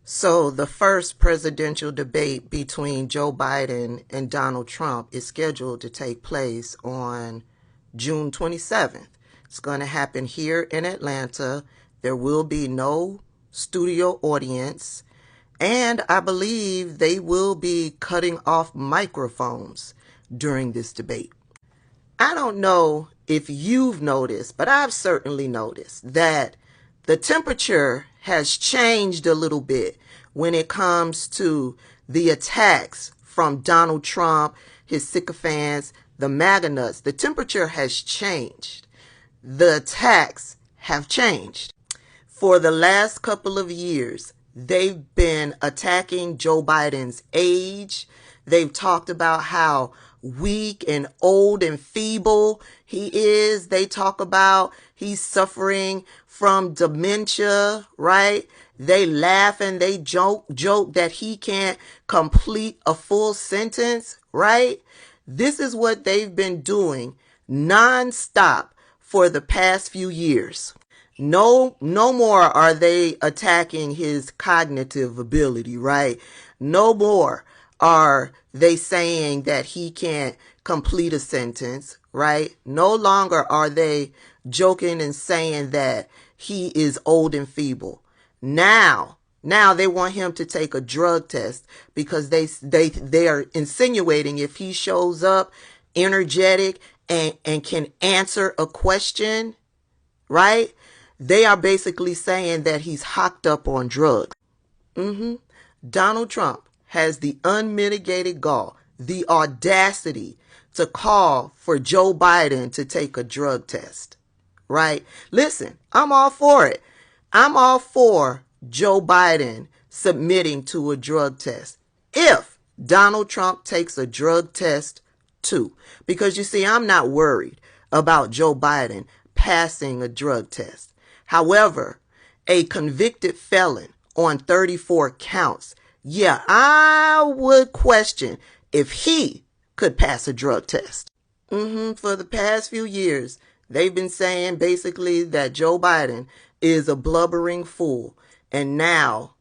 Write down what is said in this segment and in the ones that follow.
So the first presidential debate between Joe Biden and Donald Trump is scheduled to take place on June 27th. It's going to happen here in Atlanta. There will be no studio audience, and I believe they will be cutting off microphones during this debate. I don't know if you've noticed, but I've certainly noticed that the temperature has changed a little bit when it comes to the attacks from Donald Trump, his sycophants, the MAGA nuts. The temperature has changed. The attacks have changed. For the last couple of years, they've been attacking Joe Biden's age. They've talked about how weak and old and feeble he is. They talk about he's suffering from dementia, right? They laugh and they joke that he can't complete a full sentence, right? This is what they've been doing nonstop for the past few years. No more are they attacking his cognitive ability, right? No more are they saying that he can't complete a sentence, right? No longer are they joking and saying that he is old and feeble. Now they want him to take a drug test because they are insinuating if he shows up energetic and can answer a question, right? They are basically saying that he's hocked up on drugs. Donald Trump has the unmitigated gall, the audacity to call for Joe Biden to take a drug test, right? Listen, I'm all for it. I'm all for Joe Biden submitting to a drug test if Donald Trump takes a drug test too. Because you see, I'm not worried about Joe Biden passing a drug test. However, a convicted felon on 34 counts, yeah, I would question if he could pass a drug test. For the past few years, they've been saying basically that Joe Biden is a blubbering fool. And now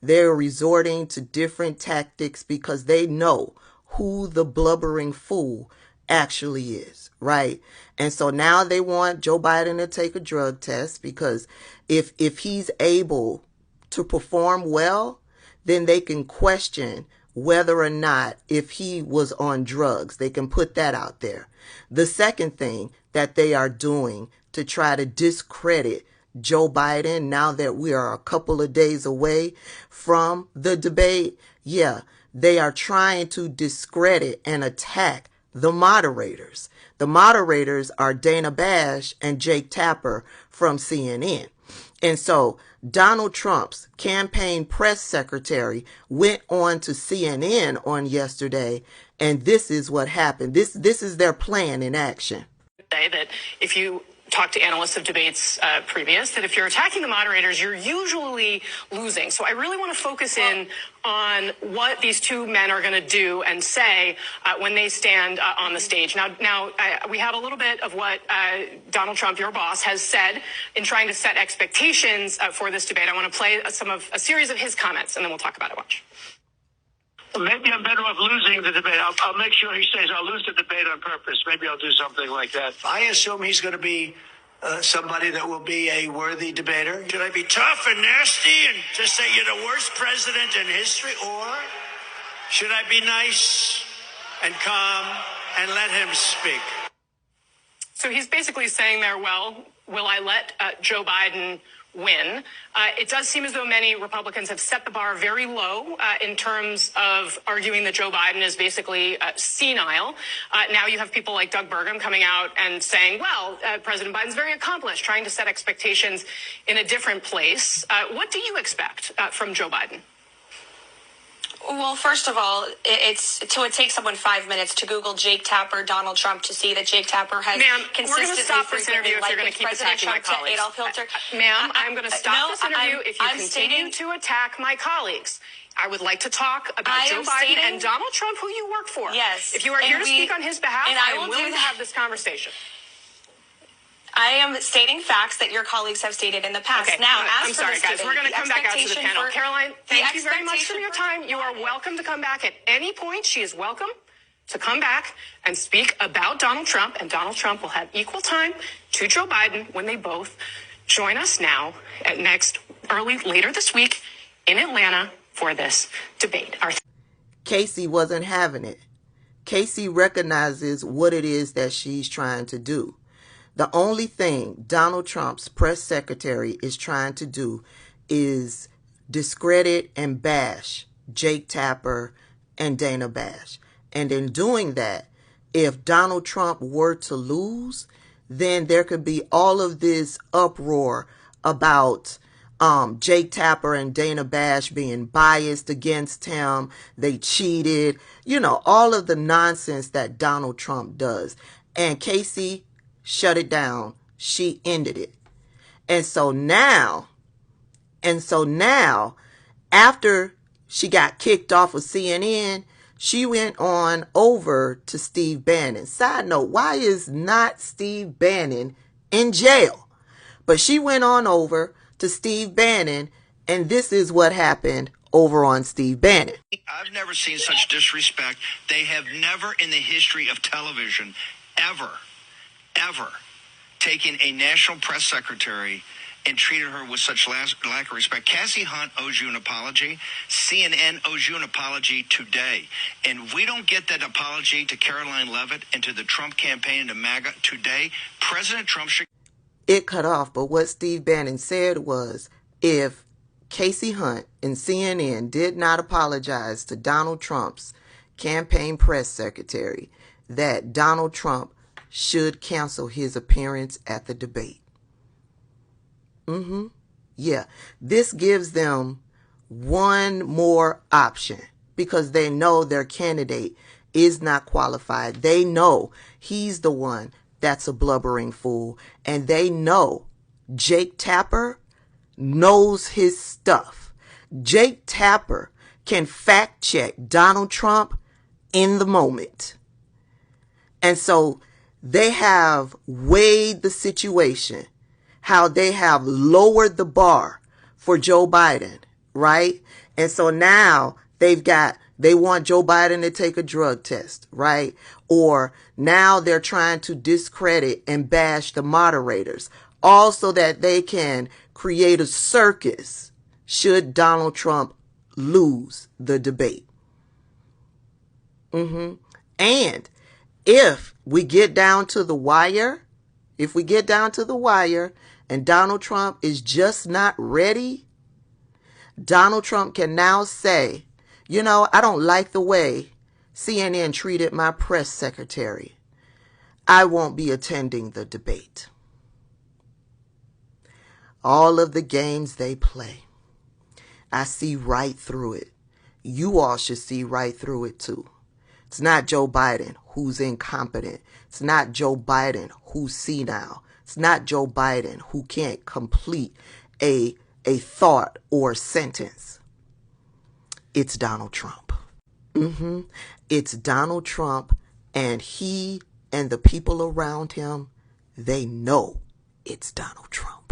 they're resorting to different tactics because they know who the blubbering fool actually is, right? And so now they want Joe Biden to take a drug test because if he's able to perform well, then they can question whether or not if he was on drugs. They can put that out there. The second thing that they are doing to try to discredit Joe Biden now that we are a couple of days away from the debate, they are trying to discredit and attack the moderators. The moderators are Dana Bash and Jake Tapper from CNN. And so Donald Trump's campaign press secretary went on to CNN on yesterday, and this is what happened. This is their plan in action. Say that if you talk to analysts of debates previous, that if you're attacking the moderators, you're usually losing. So I really want to focus in on what these two men are going to do and say when they stand on the stage. Now we have a little bit of what Donald Trump, your boss, has said in trying to set expectations for this debate. I want to play a series of his comments, and then we'll talk about it. Watch. Maybe I'm better off losing the debate. I'll make sure he says I'll lose the debate on purpose. Maybe I'll do something like that. I assume he's going to be somebody that will be a worthy debater. Should I be tough and nasty and just say you're the worst president in history? Or should I be nice and calm and let him speak? So he's basically saying there, well, will I let Joe Biden win? It does seem as though many Republicans have set the bar very low in terms of arguing that Joe Biden is basically senile. Now you have people like Doug Burgum coming out and saying, well, President Biden's very accomplished, trying to set expectations in a different place. What do you expect from Joe Biden? Well, first of all, it takes someone 5 minutes to Google Jake Tapper, Donald Trump, to see that Jake Tapper has consistently stop this interview if you're going to keep attacking my colleagues. Ma'am, I'm going to stop this interview if you continue to attack my colleagues. I would like to talk about Joe Biden and Donald Trump, who you work for. Yes. If you are here to speak on his behalf, I am willing to have this conversation. I am stating facts that your colleagues have stated in the past. Okay. Now, I'm sorry, guys. We're going to come back out to the panel. Caroline, thank you very much for your time. You are welcome to come back at any point. She is welcome to come back and speak about Donald Trump, and Donald Trump will have equal time to Joe Biden when they both join us now at later this week in Atlanta for this debate. Casey wasn't having it. Casey recognizes what it is that she's trying to do. The only thing Donald Trump's press secretary is trying to do is discredit and bash Jake Tapper and Dana Bash. And in doing that, if Donald Trump were to lose, then there could be all of this uproar about Jake Tapper and Dana Bash being biased against him. They cheated, all of the nonsense that Donald Trump does. And Casey shut it down. She ended it. And so now, after she got kicked off of CNN, she went on over to Steve Bannon. Side note, why is not Steve Bannon in jail? But she went on over to Steve Bannon, and this is what happened over on Steve Bannon. I've never seen such disrespect. They have never in the history of television ever taken a national press secretary and treated her with such lack of respect. Cassie Hunt owes you an apology. CNN owes you an apology today. And we don't get that apology to Caroline Leavitt and to the Trump campaign and to MAGA today. President Trump should... It cut off, but what Steve Bannon said was, if Casey Hunt and CNN did not apologize to Donald Trump's campaign press secretary, that Donald Trump should cancel his appearance at the debate. Yeah, this gives them one more option because they know their candidate is not qualified. They know he's the one that's a blubbering fool. And they know Jake Tapper knows his stuff. Jake Tapper can fact check Donald Trump in the moment. And so they have weighed the situation, how they have lowered the bar for Joe Biden, right? And so now they want Joe Biden to take a drug test, right? Or now they're trying to discredit and bash the moderators, all so that they can create a circus should Donald Trump lose the debate. And if we get down to the wire, and Donald Trump is just not ready, Donald Trump can now say, I don't like the way CNN treated my press secretary. I won't be attending the debate. All of the games they play, I see right through it. You all should see right through it too. It's not Joe Biden who's incompetent. It's not Joe Biden who's senile. It's not Joe Biden who can't complete a thought or sentence. It's Donald Trump. It's Donald Trump, and he and the people around him, they know it's Donald Trump.